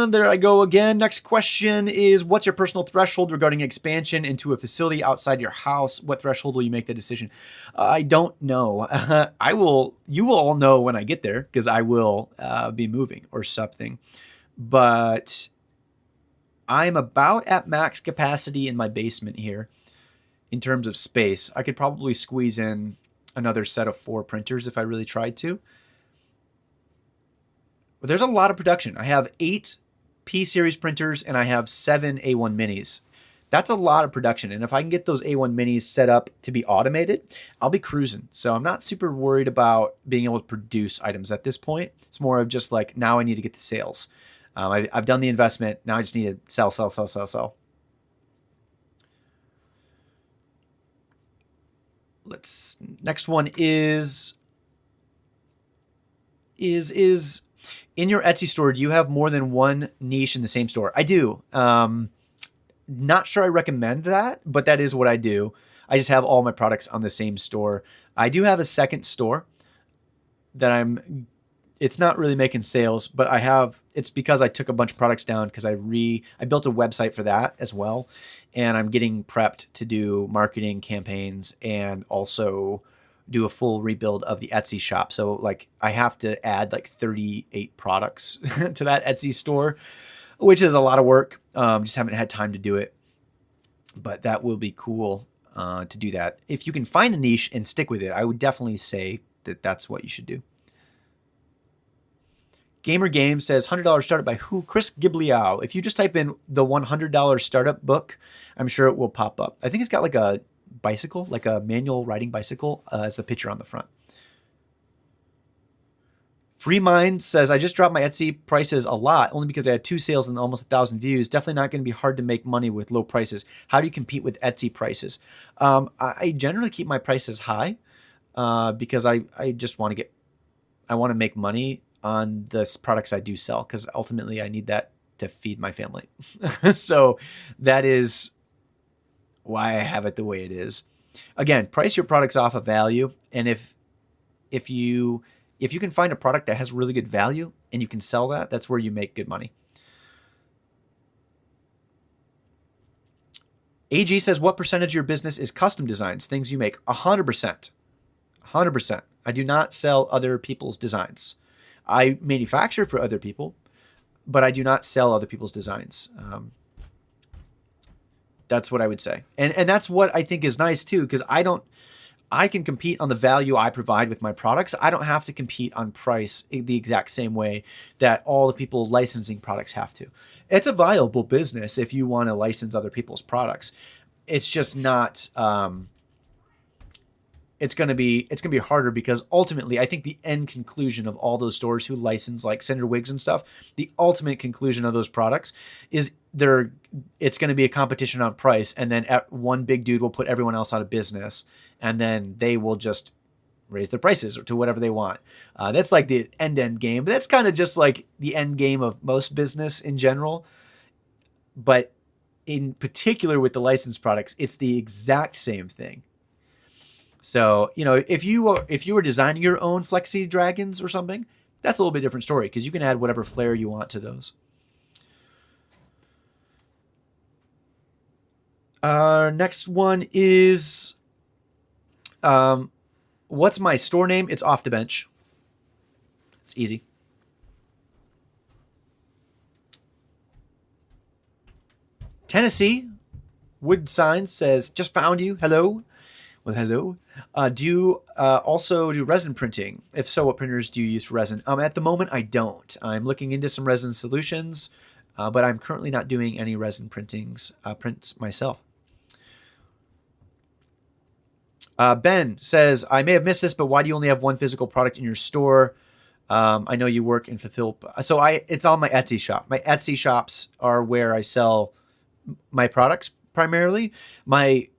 There I go again. Next question is, what's your personal threshold regarding expansion into a facility outside your house? What threshold will you make the decision? I don't know. You will all know when I get there because I will be moving or something. But I'm about at max capacity in my basement here in terms of space. I could probably squeeze in another set of 4 printers if I really tried to. But there's a lot of production. I have 8 P-series printers and I have 7 A1 minis. That's a lot of production. And if I can get those A1 minis set up to be automated, I'll be cruising. So I'm not super worried about being able to produce items at this point. It's more of just like, now I need to get the sales. I've done the investment. Now I just need to sell, sell, sell, sell, sell. Next one is in your Etsy store, do you have more than one niche in the same store? I do. Not sure I recommend that, but that is what I do. I just have all my products on the same store. I do have a second store that I'm it's not really making sales, but it's because I took a bunch of products down because I built a website for that as well. And I'm getting prepped to do marketing campaigns and also do a full rebuild of the Etsy shop. So like I have to add like 38 products to that Etsy store, which is a lot of work. Just haven't had time to do it, but that will be cool to do that. If you can find a niche and stick with it, I would definitely say that that's what you should do. Gamer Games says $100 startup by who? Chris Gibliao. If you just type in the $100 startup book, I'm sure it will pop up. I think it's got like a bicycle, like a manual riding bicycle as the picture on the front. Free Mind says, I just dropped my Etsy prices a lot only because I had 2 sales and almost 1,000 views. Definitely not going to be hard to make money with low prices. How do you compete with Etsy prices? I generally keep my prices high because I just want to make money on the products I do sell because ultimately I need that to feed my family. So that is why I have it the way it is. Again, price your products off of value. And if you can find a product that has really good value and you can sell that, that's where you make good money. AG says, what percentage of your business is custom designs, things you make? 100%. 100%. I do not sell other people's designs. I manufacture for other people, but I do not sell other people's designs. That's what I would say. And that's what I think is nice too, because I can compete on the value I provide with my products. I don't have to compete on price the exact same way that all the people licensing products have to. It's a viable business if you want to license other people's products. It's just not, it's going to be harder because ultimately I think the end conclusion of all those stores who license like Cinder wigs and stuff, the ultimate conclusion of those products is it's going to be a competition on price. And then one big dude will put everyone else out of business and then they will just raise their prices to whatever they want. That's like the end game, but that's kind of just like the end game of most business in general. But in particular with the licensed products, it's the exact same thing. So, if you were designing your own Flexi Dragons or something, that's a little bit different story because you can add whatever flair you want to those. Next one is, what's my store name? It's Off the Bench. It's easy. Tennessee Wood Signs says, just found you. Hello. Well, hello. Do you also do resin printing? If so, what printers do you use for resin? At the moment, I don't. I'm looking into some resin solutions, but I'm currently not doing any resin prints myself. Ben says, I may have missed this, but why do you only have one physical product in your store? I know you work and fulfill. So it's on my Etsy shop. My Etsy shops are where I sell my products primarily. My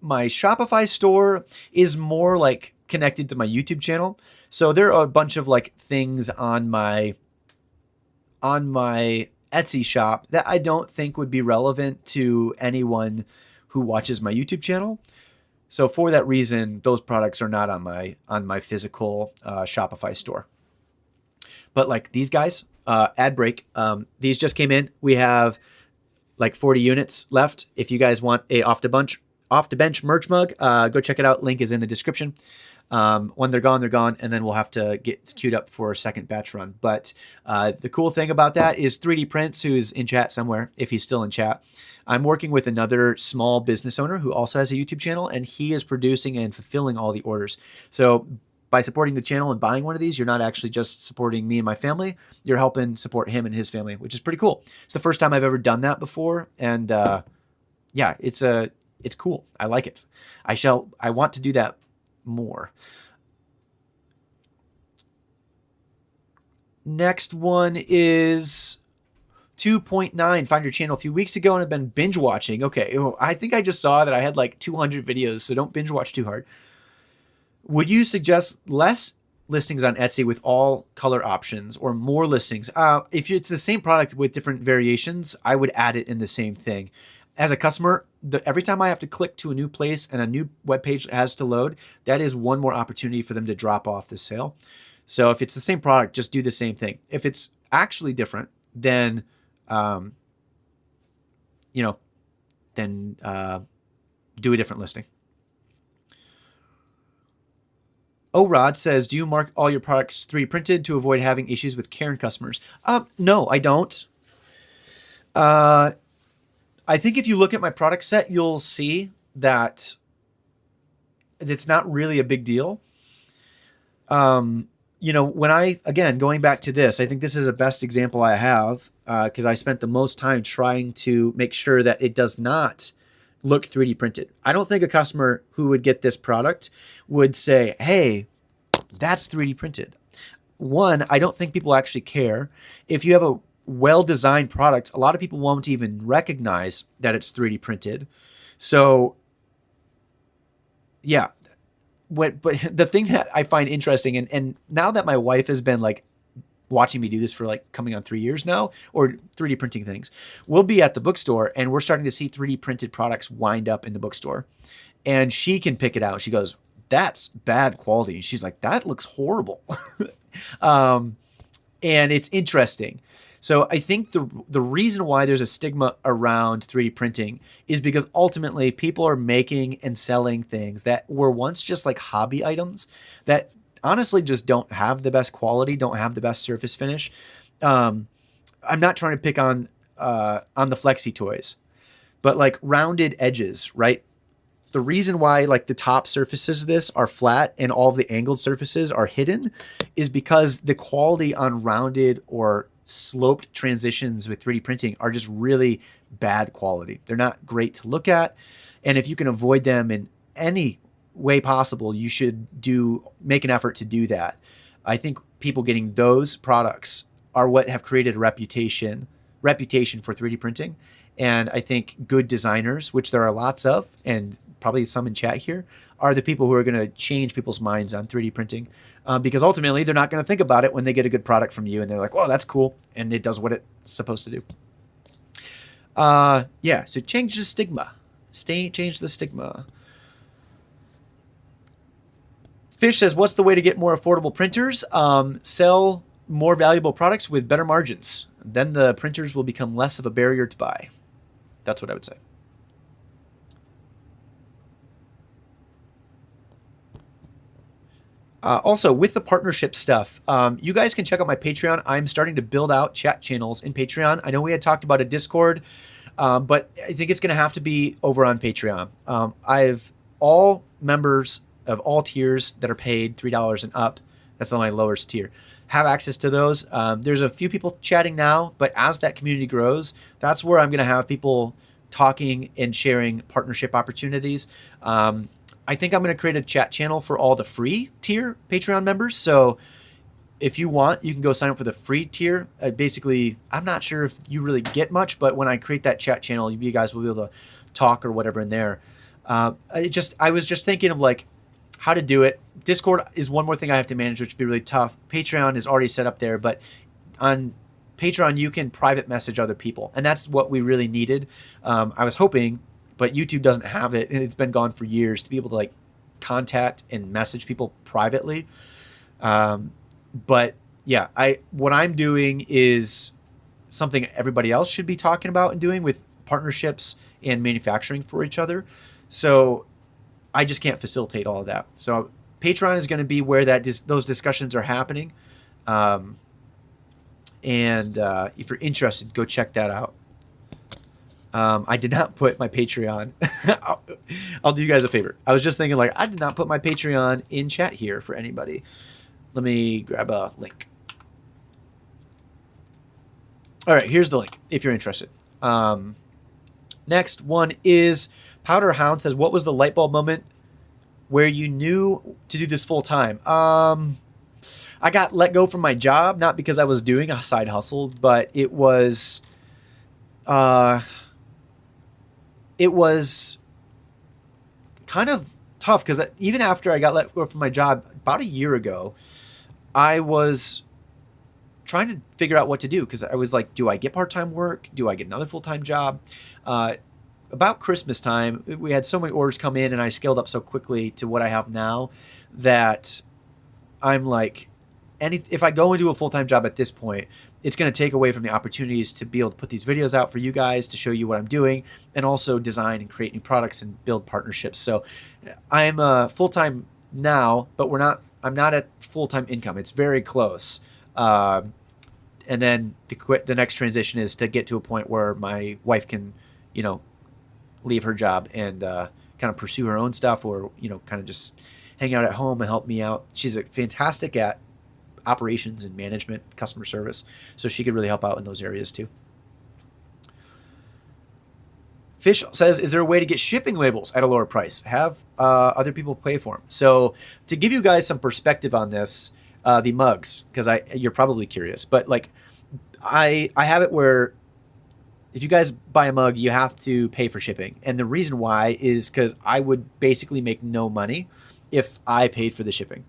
Shopify store is more like connected to my YouTube channel. So there are a bunch of like things on my Etsy shop that I don't think would be relevant to anyone who watches my YouTube channel. So for that reason, those products are not on my physical Shopify store. But like these guys, ad break, these just came in. We have like 40 units left. If you guys want a off the bench merch mug, go check it out. Link is in the description. When they're gone, and then we'll have to get queued up for a second batch run. But the cool thing about that is 3D Prints, who's in chat somewhere, if he's still in chat. I'm working with another small business owner who also has a YouTube channel, and he is producing and fulfilling all the orders. So by supporting the channel and buying one of these, you're not actually just supporting me and my family. You're helping support him and his family, which is pretty cool. It's the first time I've ever done that before, and yeah, it's cool. I like it. I want to do that more. Next one is 2.9. Found your channel a few weeks ago and have been binge watching. Okay, I think I just saw that I had like 200 videos, so don't binge watch too hard. Would you suggest less listings on Etsy with all color options or more listings? If it's the same product with different variations, I would add it in the same thing. As a customer, every time I have to click to a new place and a new web page has to load, that is one more opportunity for them to drop off the sale. So if it's the same product, just do the same thing. If it's actually different, then, you know, then do a different listing. O-Rod says, do you mark all your products 3D printed to avoid having issues with Karen customers? No, I don't. I think if you look at my product set, you'll see that it's not really a big deal. When again, going back to this, I think this is the best example I have because I spent the most time trying to make sure that it does not look 3D printed. I don't think a customer who would get this product would say, hey, that's 3D printed. One, I don't think people actually care. If you have a well-designed product, a lot of people won't even recognize that it's 3D printed. So yeah, but the thing that I find interesting, and now that my wife has been like watching me do this for like coming on 3 years now, or 3D printing things, we'll be at the bookstore and we're starting to see 3D printed products wind up in the bookstore, and she can pick it out. She goes, that's bad quality. She's like, that looks horrible. And it's interesting. So I think the reason why there's a stigma around 3D printing is because ultimately people are making and selling things that were once just like hobby items that honestly just don't have the best quality, don't have the best surface finish. I'm not trying to pick on the Flexi toys, but like rounded edges, right? The reason why like the top surfaces of this are flat and all of the angled surfaces are hidden is because the quality on rounded or sloped transitions with 3D printing are just really bad quality. They're not great to look at. And if you can avoid them in any way possible, you should make an effort to do that. I think people getting those products are what have created a reputation for 3D printing. And I think good designers, which there are lots of, and probably some in chat here, are the people who are going to change people's minds on 3D printing because ultimately they're not going to think about it when they get a good product from you and they're like, oh, that's cool. And it does what it's supposed to do. So change the stigma. Change the stigma. Fish says, what's the way to get more affordable printers? Sell more valuable products with better margins. Then the printers will become less of a barrier to buy. That's what I would say. Also, with the partnership stuff, you guys can check out my Patreon. I'm starting to build out chat channels in Patreon. I know we had talked about a Discord, but I think it's going to have to be over on Patreon. I've all members of all tiers that are paid $3 and up. That's my lowest tier. Have access to those. There's a few people chatting now, but as that community grows, that's where I'm going to have people talking and sharing partnership opportunities. I think I'm going to create a chat channel for all the free tier Patreon members. So if you want, you can go sign up for the free tier. Basically, I'm not sure if you really get much, but when I create that chat channel, you guys will be able to talk or whatever in there. I was just thinking of like how to do it. Discord is one more thing I have to manage, which would be really tough. Patreon is already set up there, but on Patreon, you can private message other people. And that's what we really needed. I was hoping, but YouTube doesn't have it, and it's been gone for years, to be able to like contact and message people privately. But yeah, what I'm doing is something everybody else should be talking about and doing with partnerships and manufacturing for each other. So I just can't facilitate all of that. So Patreon is going to be where those discussions are happening. And if you're interested, go check that out. I did not put my Patreon. I'll do you guys a favor. I was just thinking like, I did not put my Patreon in chat here for anybody. Let me grab a link. All right, here's the link if you're interested. Next one is Powder Hound says, what was the light bulb moment where you knew to do this full time? I got let go from my job, not because I was doing a side hustle, but it was kind of tough because even after I got let go from my job about a year ago, I was trying to figure out what to do because I was like, do I get part-time work? Do I get another full-time job? About Christmas time, we had so many orders come in and I scaled up so quickly to what I have now that I'm like, if I go into a full-time job at this point, it's going to take away from the opportunities to be able to put these videos out for you guys to show you what I'm doing, and also design and create new products and build partnerships. So I'm full-time now, but I'm not at full-time income. It's very close. And then the next transition is to get to a point where my wife can, leave her job and kind of pursue her own stuff, or, kind of just hang out at home and help me out. She's fantastic at operations and management, customer service, so she could really help out in those areas too. Fish says, is there a way to get shipping labels at a lower price? Have other people pay for them? So to give you guys some perspective on this, the mugs, because you're probably curious, but like I have it where if you guys buy a mug, you have to pay for shipping. And the reason why is because I would basically make no money if I paid for the shipping.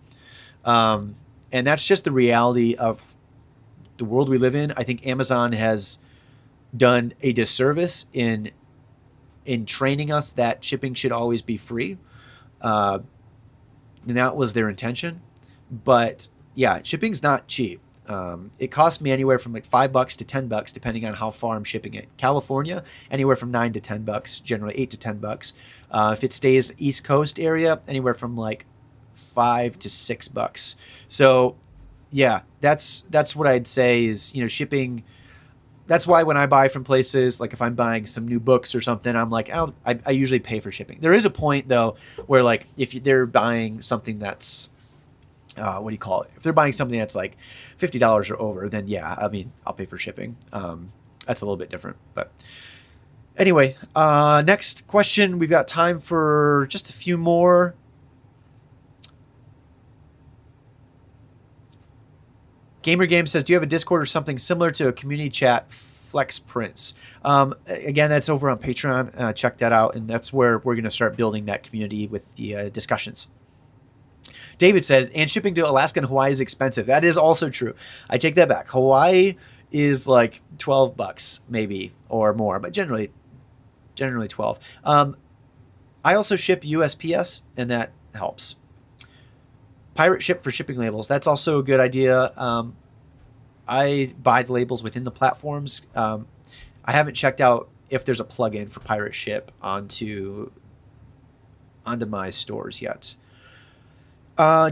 And that's just the reality of the world we live in. I think Amazon has done a disservice in training us that shipping should always be free. And that was their intention. But yeah, shipping's not cheap. It costs me anywhere from like $5 to $10, depending on how far I'm shipping it. California, anywhere from $9 to $10, generally $8 to $10. If it stays East Coast area, anywhere from like $5 to $6. So yeah, that's what I'd say is, shipping. That's why when I buy from places, like if I'm buying some new books or something, I'm like, I usually pay for shipping. There is a point though where like if they're buying something that's what do you call it? If they're buying something that's like $50 or over, then yeah, I mean, I'll pay for shipping. That's a little bit different, but anyway, next question. We've got time for just a few more. Gamer Game says, do you have a Discord or something similar to a community chat, Flex Prints? Again, that's over on Patreon. Check that out. And that's where we're going to start building that community with the discussions. David said, and shipping to Alaska and Hawaii is expensive. That is also true. I take that back. Hawaii is like $12 maybe or more, but generally 12. I also ship USPS, and that helps. Pirate ship for shipping labels. That's also a good idea. I buy the labels within the platforms. I haven't checked out if there's a plugin for pirate ship onto my stores yet.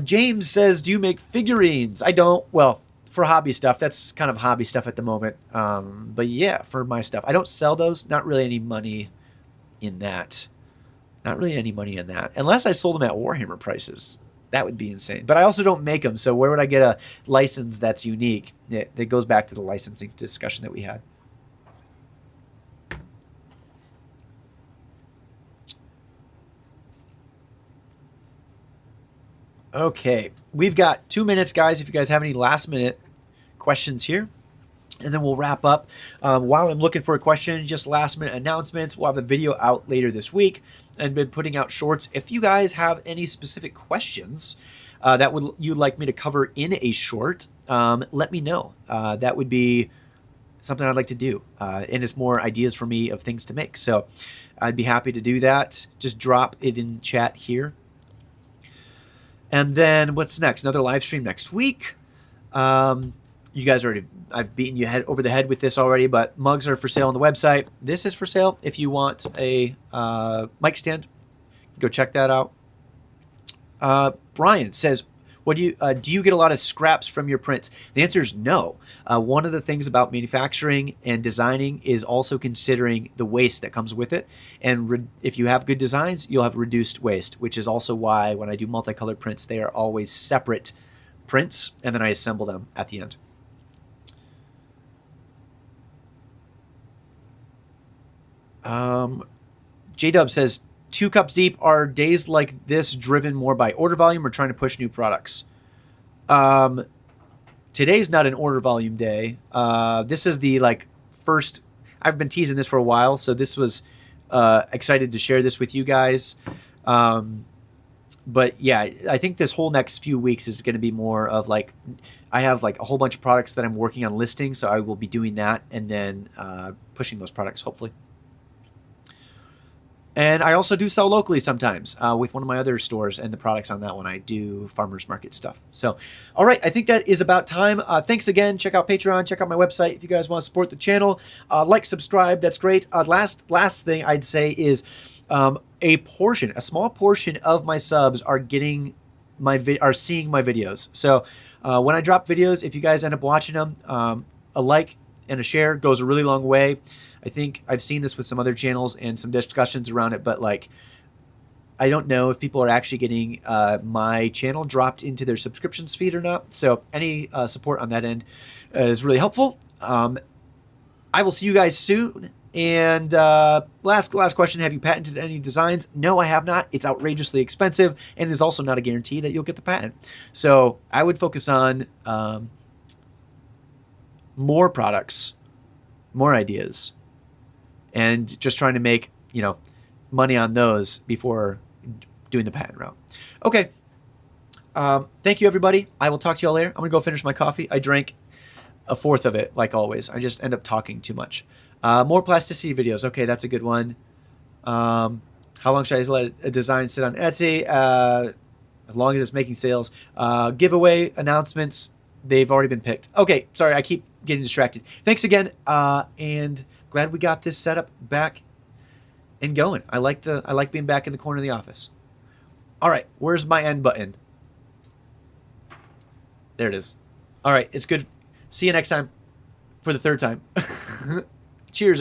James says, do you make figurines? I don't. Well, for hobby stuff, that's kind of hobby stuff at the moment. But yeah, for my stuff, I don't sell those. Not really any money in that. Unless I sold them at Warhammer prices. That would be insane. But I also don't make them. So where would I get a license that's unique? That goes back to the licensing discussion that we had. Okay, we've got 2 minutes, guys. If you guys have any last minute questions here, and then we'll wrap up. While I'm looking for a question, just last minute announcements. We'll have a video out later this week and been putting out shorts. If you guys have any specific questions that you'd like me to cover in a short, let me know. That would be something I'd like to do. And it's more ideas for me of things to make. So I'd be happy to do that. Just drop it in chat here. And then what's next? Another live stream next week. You guys I've beaten you over the head with this already, but mugs are for sale on the website. This is for sale. If you want a mic stand, go check that out. Brian says, do you get a lot of scraps from your prints? The answer is no. One of the things about manufacturing and designing is also considering the waste that comes with it. And if you have good designs, you'll have reduced waste, which is also why when I do multicolored prints, they are always separate prints, and then I assemble them at the end. J-Dub says, 2 cups deep. Are days like this driven more by order volume or trying to push new products? Today's not an order volume day. This is the first. I've been teasing this for a while, so this was excited to share this with you guys. But yeah, I think this whole next few weeks is going to be more of I have a whole bunch of products that I'm working on listing, so I will be doing that and then pushing those products hopefully. And I also do sell locally sometimes with one of my other stores, and the products on that one I do farmers market stuff. So, all right, I think that is about time. Thanks again. Check out Patreon. Check out my website if you guys want to support the channel. Like, subscribe. That's great. Last thing I'd say is a small portion of my subs are getting are seeing my videos. So when I drop videos, if you guys end up watching them, a like and a share goes a really long way. I think I've seen this with some other channels and some discussions around it, but like, I don't know if people are actually getting my channel dropped into their subscriptions feed or not. So any support on that end is really helpful. I will see you guys soon. And last question, have you patented any designs? No, I have not. It's outrageously expensive, and it's also not a guarantee that you'll get the patent. So I would focus on more products, more ideas, and just trying to make, money on those before doing the patent route. Okay. Thank you, everybody. I will talk to y'all later. I'm going to go finish my coffee. I drank a fourth of it, like always. I just end up talking too much. More plasticity videos. Okay, that's a good one. How long should I let a design sit on Etsy? As long as it's making sales. Giveaway announcements. They've already been picked. Okay, sorry, I keep getting distracted. Thanks again, and glad we got this setup back and going. I like being back in the corner of the office. All right, where's my end button? There it is. All right, it's good. See you next time for the third time. Cheers, everybody.